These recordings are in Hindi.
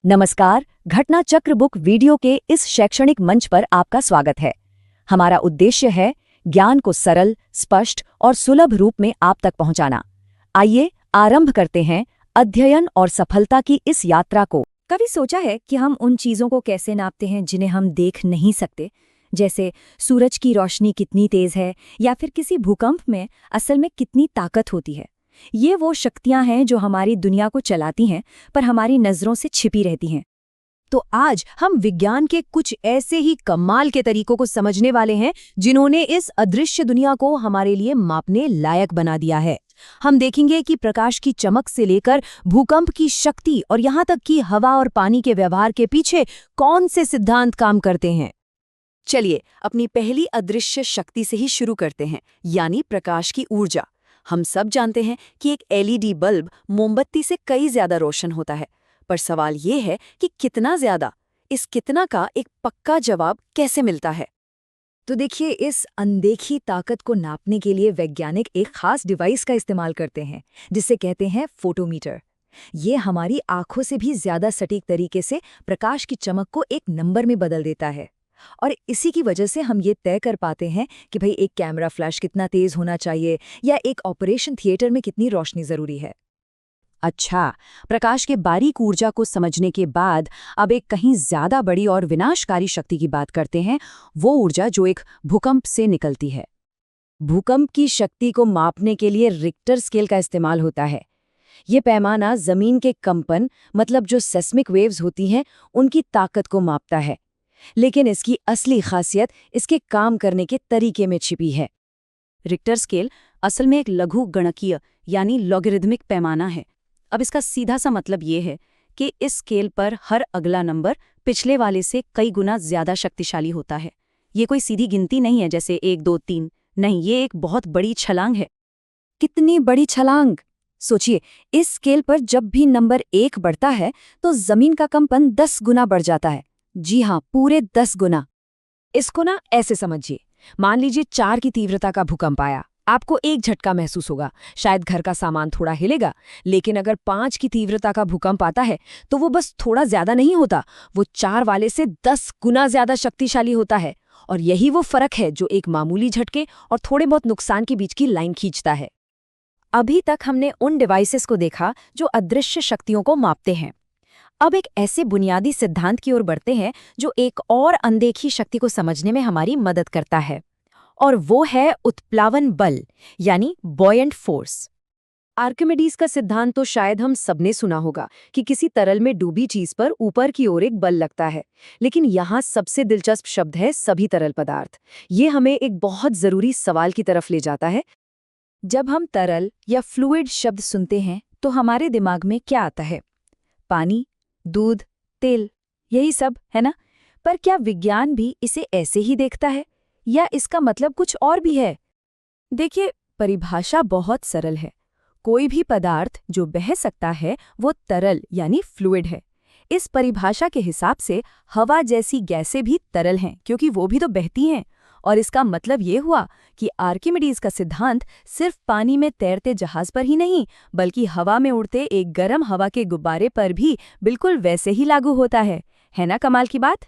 नमस्कार, घटना चक्र बुक वीडियो के इस शैक्षणिक मंच पर आपका स्वागत है। हमारा उद्देश्य है ज्ञान को सरल, स्पष्ट और सुलभ रूप में आप तक पहुंचाना। आइए आरंभ करते हैं अध्ययन और सफलता की इस यात्रा को। कभी सोचा है कि हम उन चीज़ों को कैसे नापते हैं जिन्हें हम देख नहीं सकते, जैसे सूरज की रोशनी कितनी तेज है या फिर किसी भूकंप में असल में कितनी ताकत होती है। ये वो शक्तियां हैं जो हमारी दुनिया को चलाती हैं पर हमारी नज़रों से छिपी रहती हैं। तो आज हम विज्ञान के कुछ ऐसे ही कमाल के तरीकों को समझने वाले हैं जिन्होंने इस अदृश्य दुनिया को हमारे लिए मापने लायक बना दिया है। हम देखेंगे कि प्रकाश की चमक से लेकर भूकंप की शक्ति और यहाँ तक कि हवा और पानी के व्यवहार के पीछे कौन से सिद्धांत काम करते हैं। चलिए अपनी पहली अदृश्य शक्ति से ही शुरू करते हैं, यानी प्रकाश की ऊर्जा। हम सब जानते हैं कि एक एलईडी बल्ब मोमबत्ती से कई ज्यादा रोशन होता है, पर सवाल ये है कि कितना ज्यादा। इस कितना का एक पक्का जवाब कैसे मिलता है? तो देखिए, इस अनदेखी ताकत को नापने के लिए वैज्ञानिक एक खास डिवाइस का इस्तेमाल करते हैं जिसे कहते हैं फोटोमीटर। ये हमारी आंखों से भी ज्यादा सटीक तरीके से प्रकाश की चमक को एक नंबर में बदल देता है। और इसी की वजह से हम ये तय कर पाते हैं कि भाई एक कैमरा फ्लैश कितना तेज होना चाहिए या एक ऑपरेशन थिएटर में कितनी रोशनी जरूरी है। अच्छा, प्रकाश के बारीक ऊर्जा को समझने के बाद अब एक कहीं ज्यादा बड़ी और विनाशकारी शक्ति की बात करते हैं, वो ऊर्जा जो एक भूकंप से निकलती है। भूकंप की शक्ति को मापने के लिए रिक्टर स्केल का इस्तेमाल होता है। ये पैमाना जमीन के कंपन, मतलब जो सेस्मिक वेव्स होती हैं, उनकी ताकत को मापता है। लेकिन इसकी असली खासियत इसके काम करने के तरीके में छिपी है। रिक्टर स्केल असल में एक लघु गणकीय यानी लॉगरिदमिक पैमाना है। अब इसका सीधा सा मतलब ये है कि इस स्केल पर हर अगला नंबर पिछले वाले से कई गुना ज्यादा शक्तिशाली होता है। ये कोई सीधी गिनती नहीं है जैसे 1, 2, 3। नहीं, ये एक बहुत बड़ी छलांग है। कितनी बड़ी छलांग! सोचिए, इस स्केल पर जब भी नंबर 1 बढ़ता है तो जमीन का कंपन 10 गुना बढ़ जाता है। जी हाँ, पूरे 10 गुना। इसको ना ऐसे समझिए, मान लीजिए 4 की तीव्रता का भूकंप आया, आपको एक झटका महसूस होगा, शायद घर का सामान थोड़ा हिलेगा। लेकिन अगर 5 की तीव्रता का भूकंप आता है तो वो बस थोड़ा ज्यादा नहीं होता, वो 4 वाले से 10 गुना ज्यादा शक्तिशाली होता है। और यही वो फर्क है जो एक मामूली झटके और थोड़े बहुत नुकसान के बीच की लाइन खींचता है। अभी तक हमने उन डिवाइसेस को देखा जो अदृश्य शक्तियों को मापते हैं। अब एक ऐसे बुनियादी सिद्धांत की ओर बढ़ते हैं जो एक और अनदेखी शक्ति को समझने में हमारी मदद करता है, और वो है उत्प्लावन बल, यानी बॉयंट फोर्स। आर्किमिडीज का सिद्धांत तो शायद हम सबने सुना होगा कि किसी तरल में डूबी चीज पर ऊपर की ओर एक बल लगता है। लेकिन यहाँ सबसे दिलचस्प शब्द है सभी तरल पदार्थ। ये हमें एक बहुत जरूरी सवाल की तरफ ले जाता है। जब हम तरल या फ्लूइड शब्द सुनते हैं तो हमारे दिमाग में क्या आता है? पानी, दूध, तेल, यही सब है ना? पर क्या विज्ञान भी इसे ऐसे ही देखता है या इसका मतलब कुछ और भी है? देखिए, परिभाषा बहुत सरल है। कोई भी पदार्थ जो बह सकता है वो तरल यानी फ्लूइड है। इस परिभाषा के हिसाब से हवा जैसी गैसें भी तरल हैं क्योंकि वो भी तो बहती हैं। और इसका मतलब ये हुआ कि आर्किमिडीज का सिद्धांत सिर्फ पानी में तैरते जहाज पर ही नहीं, बल्कि हवा में उड़ते एक गर्म हवा के गुब्बारे पर भी बिल्कुल वैसे ही लागू होता है ना कमाल की बात?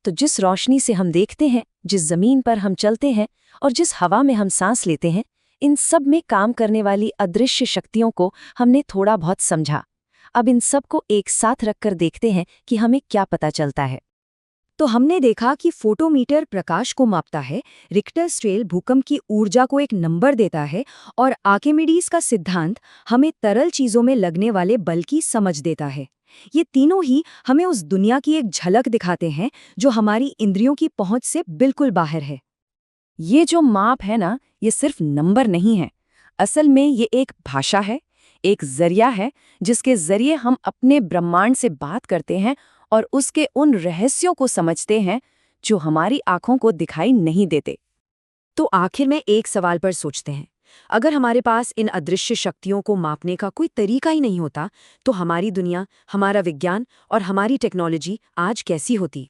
तो जिस रोशनी से हम देखते हैं, जिस जमीन पर हम चलते हैं और जिस हवा में हम सांस लेते हैं, इन सब में काम करने वाली अदृश्य शक्तियों को हमने थोड़ा बहुत समझा। अब इन सब को एक साथ रखकर देखते हैं कि हमें क्या पता चलता है। तो हमने देखा कि फोटोमीटर प्रकाश को मापता है, रिक्टर स्केल भूकंप की ऊर्जा को एक नंबर देता है, और आर्किमिडीज का सिद्धांत हमें तरल चीजों में लगने वाले बल की समझ देता है। ये तीनों ही हमें उस दुनिया की एक झलक दिखाते हैं जो हमारी इंद्रियों की पहुंच से बिल्कुल बाहर है। ये जो माप है ना, ये सिर्फ नंबर नहीं है। असल में ये एक भाषा है, एक जरिया है जिसके जरिए हम अपने ब्रह्मांड से बात करते हैं और उसके उन रहस्यों को समझते हैं जो हमारी आंखों को दिखाई नहीं देते। तो आखिर में एक सवाल पर सोचते हैं, अगर हमारे पास इन अदृश्य शक्तियों को मापने का कोई तरीका ही नहीं होता, तो हमारी दुनिया, हमारा विज्ञान और हमारी टेक्नोलॉजी आज कैसी होती?